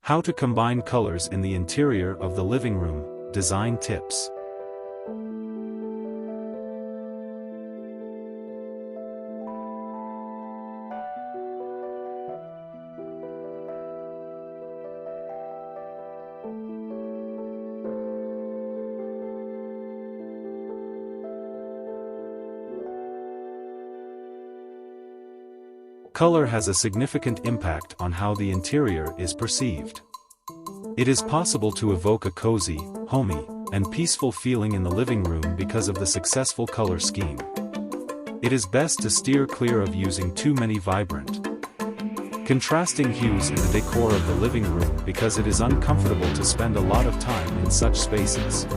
How to combine colors in the interior of the living room, design tips. Color has a significant impact on how the interior is perceived. It is possible to evoke a cozy, homey, and peaceful feeling in the living room because of the successful color scheme. It is best to steer clear of using too many vibrant, contrasting hues in the decor of the living room because it is uncomfortable to spend a lot of time in such spaces.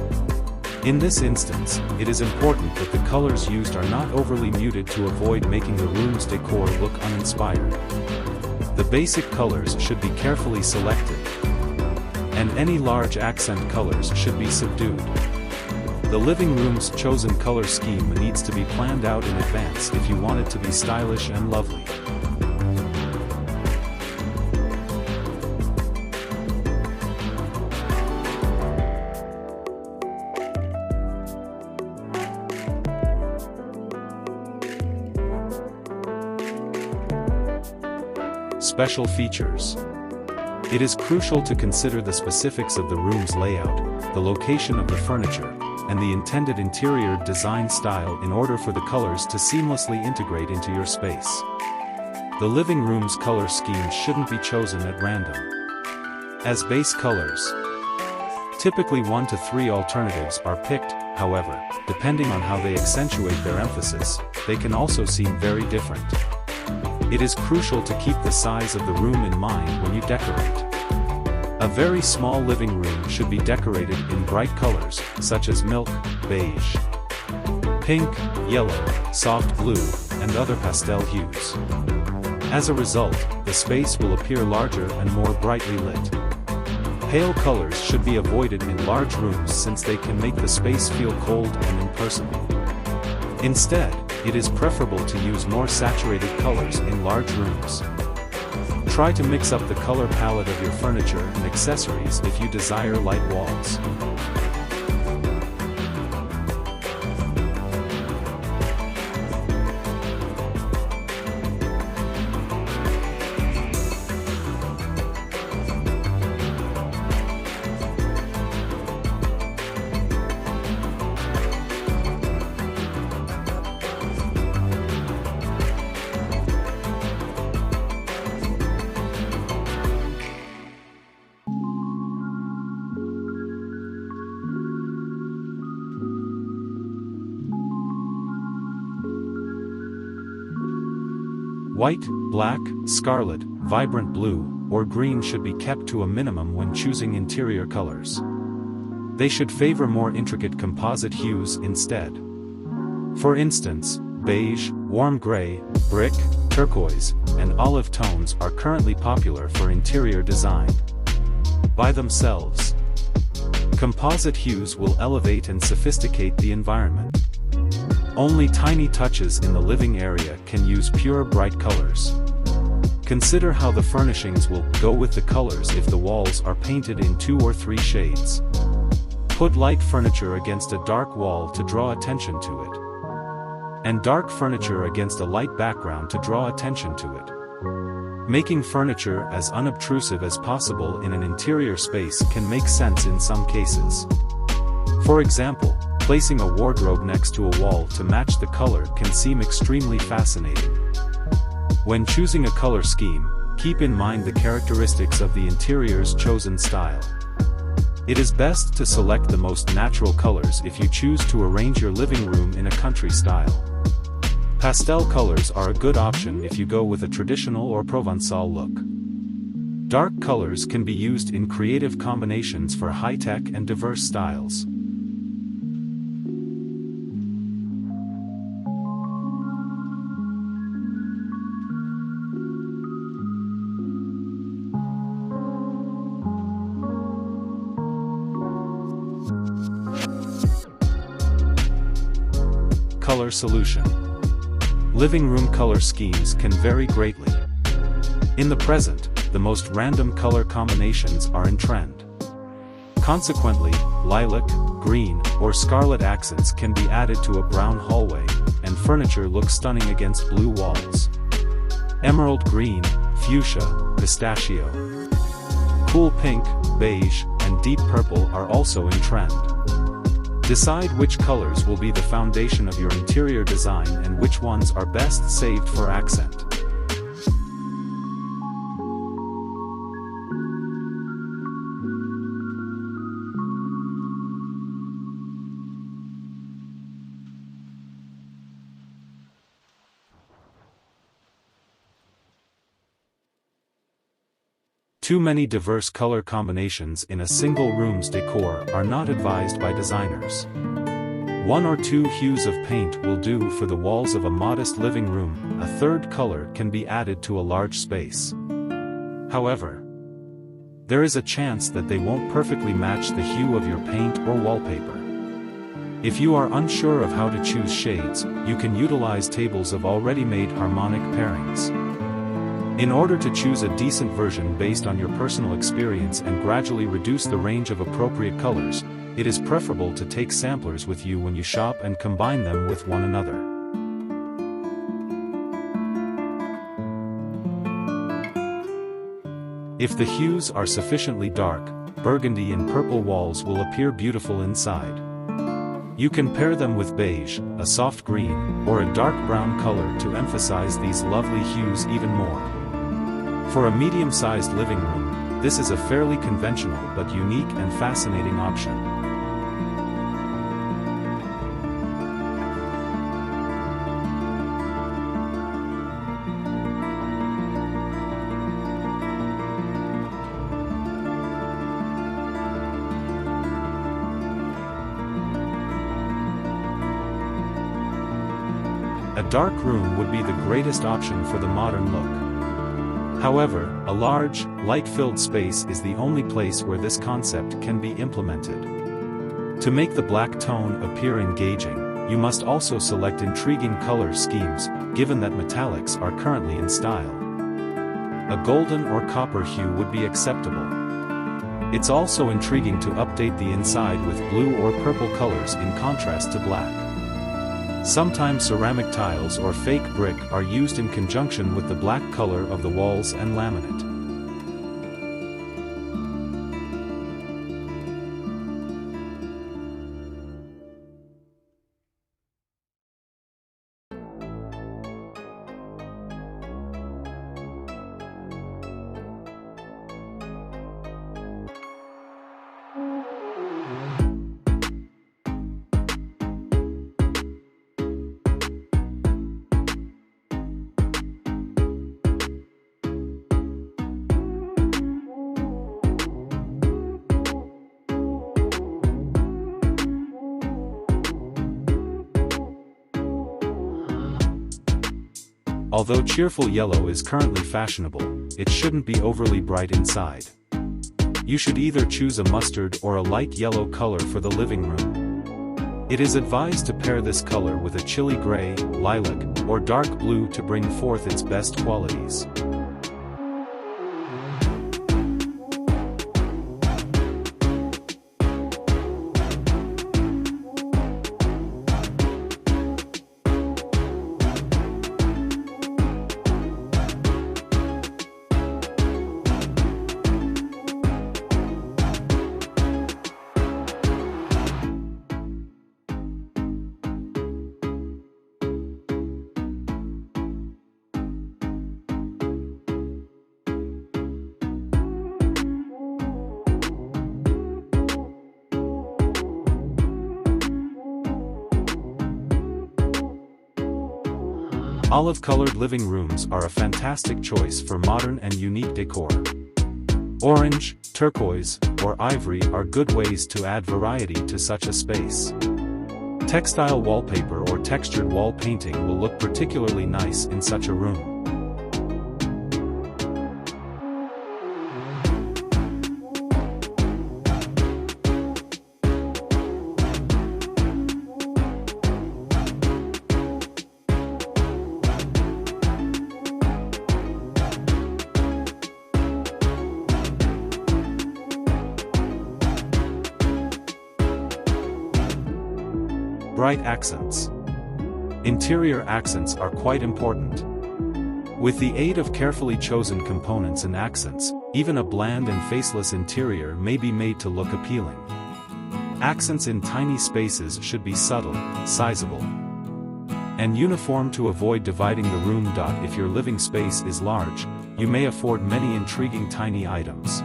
In this instance, it is important that the colors used are not overly muted to avoid making the room's decor look uninspired. The basic colors should be carefully selected, and any large accent colors should be subdued. The living room's chosen color scheme needs to be planned out in advance if you want it to be stylish and lovely. Special features. It is crucial to consider the specifics of the room's layout, the location of the furniture, and the intended interior design style in order for the colors to seamlessly integrate into your space. The living room's color scheme shouldn't be chosen at random. As base colors, typically 1 to 3 alternatives are picked. However, depending on how they accentuate their emphasis, they can also seem very different. It is crucial to keep the size of the room in mind when you decorate. A very small living room should be decorated in bright colors, such as milk, beige, pink, yellow, soft blue, and other pastel hues. As a result, the space will appear larger and more brightly lit. Pale colors should be avoided in large rooms since they can make the space feel cold and impersonal. Instead, it is preferable to use more saturated colors in large rooms. Try to mix up the color palette of your furniture and accessories if you desire light walls. White, black, scarlet, vibrant blue, or green should be kept to a minimum when choosing interior colors. They should favor more intricate composite hues instead. For instance, beige, warm gray, brick, turquoise, and olive tones are currently popular for interior design. By themselves, composite hues will elevate and sophisticate the environment. Only tiny touches in the living area can use pure bright colors. Consider how the furnishings will go with the colors if the walls are painted in 2 or 3 shades. Put light furniture against a dark wall to draw attention to it, and dark furniture against a light background to draw attention to it. Making furniture as unobtrusive as possible in an interior space can make sense in some cases. For example, placing a wardrobe next to a wall to match the color can seem extremely fascinating. When choosing a color scheme, keep in mind the characteristics of the interior's chosen style. It is best to select the most natural colors if you choose to arrange your living room in a country style. Pastel colors are a good option if you go with a traditional or Provençal look. Dark colors can be used in creative combinations for high-tech and diverse styles. Color solution. Living room color schemes can vary greatly. In the present, the most random color combinations are in trend. Consequently, lilac, green, or scarlet accents can be added to a brown hallway, and furniture looks stunning against blue walls. Emerald green, fuchsia, pistachio, cool pink, beige, and deep purple are also in trend. Decide which colors will be the foundation of your interior design and which ones are best saved for accent. Too many diverse color combinations in a single room's decor are not advised by designers. One or two hues of paint will do for the walls of a modest living room. A third color can be added to a large space. However, there is a chance that they won't perfectly match the hue of your paint or wallpaper. If you are unsure of how to choose shades, you can utilize tables of already made harmonic pairings. In order to choose a decent version based on your personal experience and gradually reduce the range of appropriate colors, it is preferable to take samplers with you when you shop and combine them with one another. If the hues are sufficiently dark, burgundy and purple walls will appear beautiful inside. You can pair them with beige, a soft green, or a dark brown color to emphasize these lovely hues even more. For a medium-sized living room, this is a fairly conventional but unique and fascinating option. A dark room would be the greatest option for the modern look. However, a large, light-filled space is the only place where this concept can be implemented. To make the black tone appear engaging, you must also select intriguing color schemes, given that metallics are currently in style. A golden or copper hue would be acceptable. It's also intriguing to update the inside with blue or purple colors in contrast to black. Sometimes ceramic tiles or fake brick are used in conjunction with the black color of the walls and laminate. Although cheerful yellow is currently fashionable, it shouldn't be overly bright inside. You should either choose a mustard or a light yellow color for the living room. It is advised to pair this color with a chilly gray, lilac, or dark blue to bring forth its best qualities. Olive-colored living rooms are a fantastic choice for modern and unique decor. Orange, turquoise, or ivory are good ways to add variety to such a space. Textile wallpaper or textured wall painting will look particularly nice in such a room. Bright accents. Interior accents are quite important. With the aid of carefully chosen components and accents, even a bland and faceless interior may be made to look appealing. Accents in tiny spaces should be subtle, sizable, and uniform to avoid dividing the room. If your living space is large, you may afford many intriguing tiny items.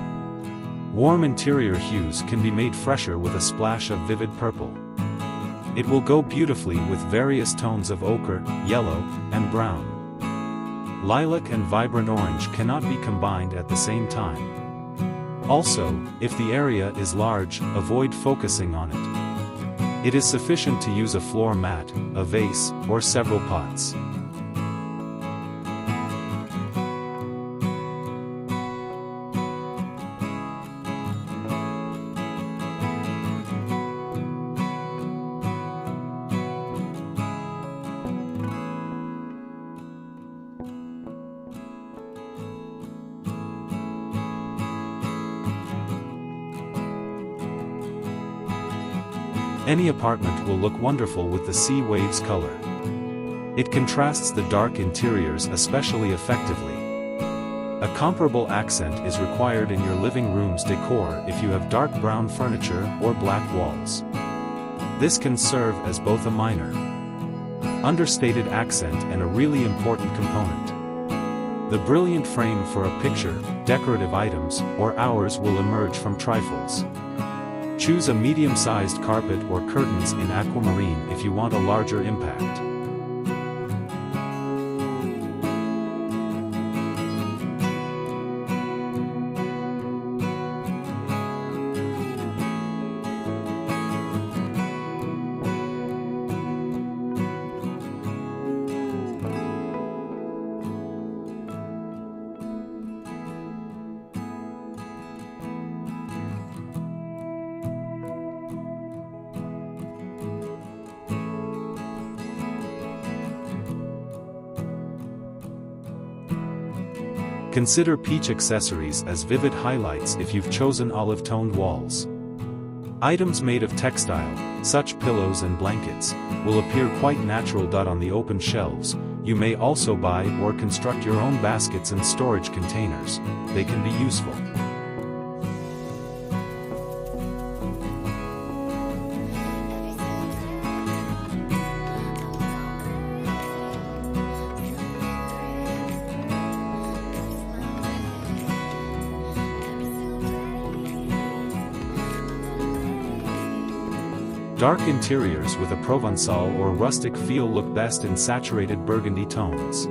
Warm interior hues can be made fresher with a splash of vivid purple. It will go beautifully with various tones of ochre, yellow, and brown. Lilac and vibrant orange cannot be combined at the same time. Also, if the area is large, avoid focusing on it. It is sufficient to use a floor mat, a vase, or several pots. Any apartment will look wonderful with the sea waves color. It contrasts the dark interiors especially effectively. A comparable accent is required in your living room's decor if you have dark brown furniture or black walls. This can serve as both a minor, understated accent and a really important component. The brilliant frame for a picture, decorative items, or hours will emerge from trifles. Choose a medium-sized carpet or curtains in aquamarine if you want a larger impact. Consider peach accessories as vivid highlights if you've chosen olive-toned walls. Items made of textile, such pillows and blankets, will appear quite natural. On the open shelves, you may also buy or construct your own baskets and storage containers. They can be useful. Dark interiors with a Provençal or rustic feel look best in saturated burgundy tones.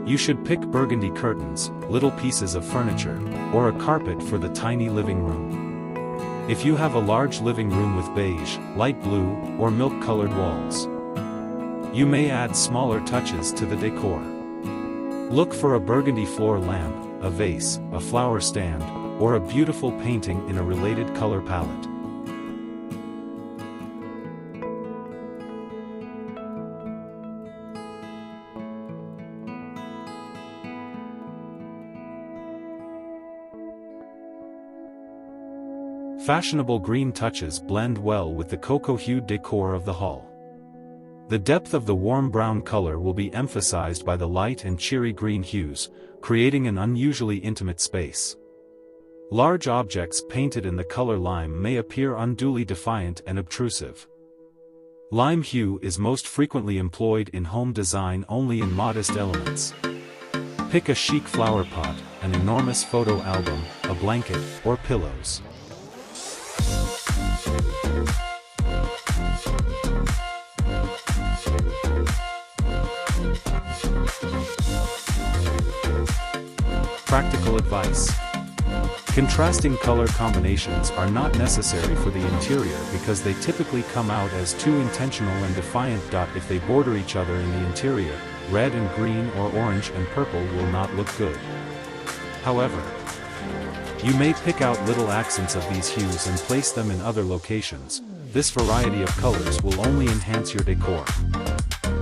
You should pick burgundy curtains, little pieces of furniture, or a carpet for the tiny living room. If you have a large living room with beige, light blue, or milk-colored walls, you may add smaller touches to the decor. Look for a burgundy floor lamp, a vase, a flower stand, or a beautiful painting in a related color palette. Fashionable green touches blend well with the cocoa-hued decor of the hall. The depth of the warm brown color will be emphasized by the light and cheery green hues, creating an unusually intimate space. Large objects painted in the color lime may appear unduly defiant and obtrusive. Lime hue is most frequently employed in home design only in modest elements. Pick a chic flower pot, an enormous photo album, a blanket, or pillows. Practical advice. Contrasting color combinations are not necessary for the interior because they typically come out as too intentional and defiant. If they border each other in the interior, red and green or orange and purple will not look good. However, you may pick out little accents of these hues and place them in other locations. This variety of colors will only enhance your decor.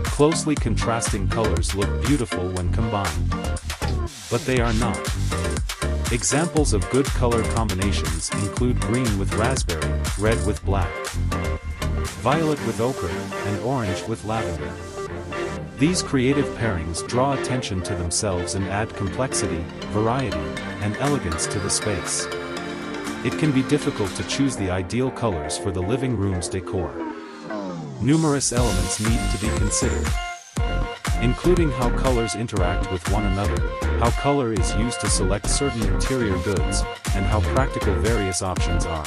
Closely contrasting colors look beautiful when combined, but they are not. Examples of good color combinations include green with raspberry, red with black, violet with ochre, and orange with lavender. These creative pairings draw attention to themselves and add complexity, variety, and elegance to the space. It can be difficult to choose the ideal colors for the living room's decor. Numerous elements need to be considered, including how colors interact with one another, how color is used to select certain interior goods, and how practical various options are.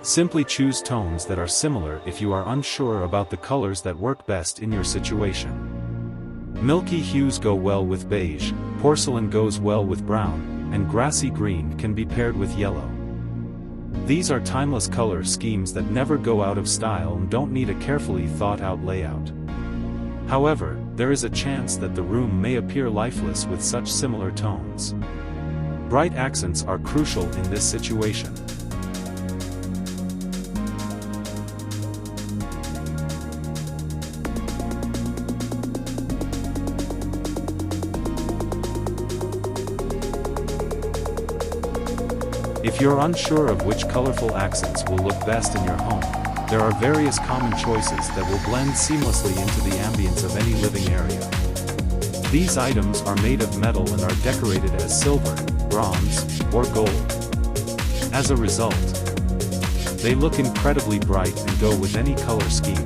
Simply choose tones that are similar if you are unsure about the colors that work best in your situation. Milky hues go well with beige, porcelain goes well with brown, and grassy green can be paired with yellow. These are timeless color schemes that never go out of style and don't need a carefully thought-out layout. However, there is a chance that the room may appear lifeless with such similar tones. Bright accents are crucial in this situation. If you're unsure of which colorful accents will look best in your home, there are various common choices that will blend seamlessly into the ambience of any living area. These items are made of metal and are decorated as silver, bronze, or gold. As a result, they look incredibly bright and go with any color scheme.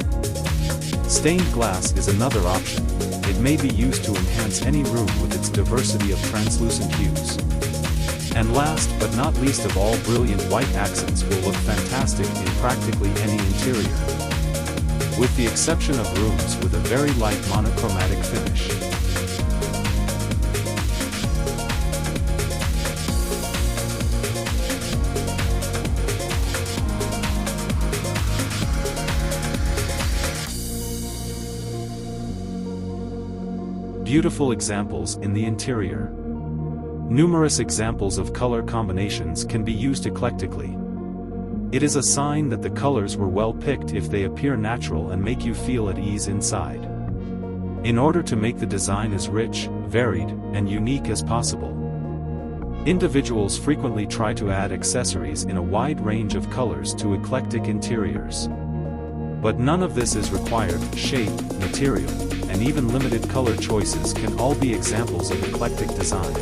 Stained glass is another option. It may be used to enhance any room with its diversity of translucent hues. And last but not least of all, brilliant white accents will look fantastic in practically any interior, with the exception of rooms with a very light monochromatic finish. Beautiful examples in the interior. Numerous examples of color combinations can be used eclectically. It is a sign that the colors were well picked if they appear natural and make you feel at ease inside. In order to make the design as rich, varied, and unique as possible, individuals frequently try to add accessories in a wide range of colors to eclectic interiors. But none of this is required. Shape, material, and even limited color choices can all be examples of eclectic design.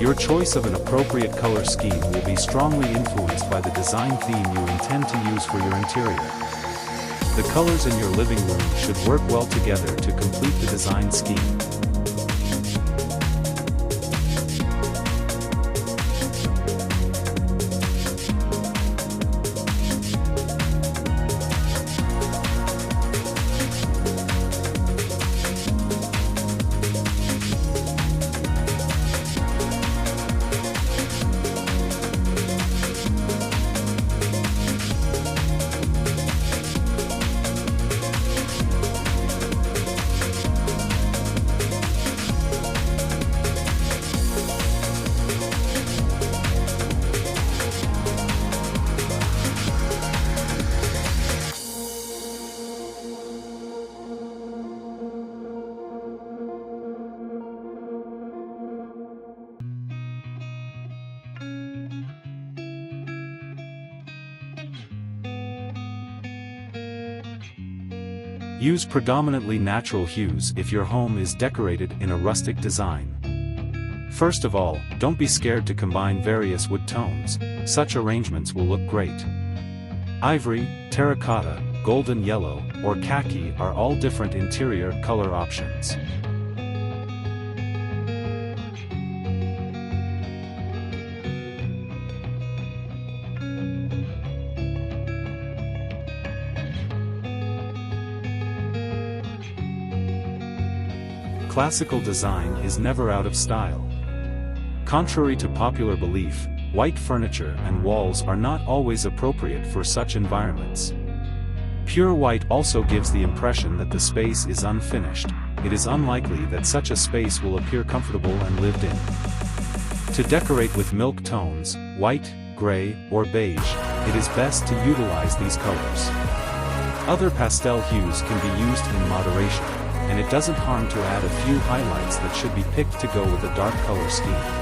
Your choice of an appropriate color scheme will be strongly influenced by the design theme you intend to use for your interior. The colors in your living room should work well together to complete the design scheme. Use predominantly natural hues if your home is decorated in a rustic design. First of all, don't be scared to combine various wood tones. Such arrangements will look great. Ivory, terracotta, golden yellow, or khaki are all different interior color options. Classical design is never out of style. Contrary to popular belief, white furniture and walls are not always appropriate for such environments. Pure white also gives the impression that the space is unfinished. It is unlikely that such a space will appear comfortable and lived in. To decorate with milk tones, white, gray, or beige, it is best to utilize these colors. Other pastel hues can be used in moderation, and it doesn't harm to add a few highlights that should be picked to go with a dark color scheme.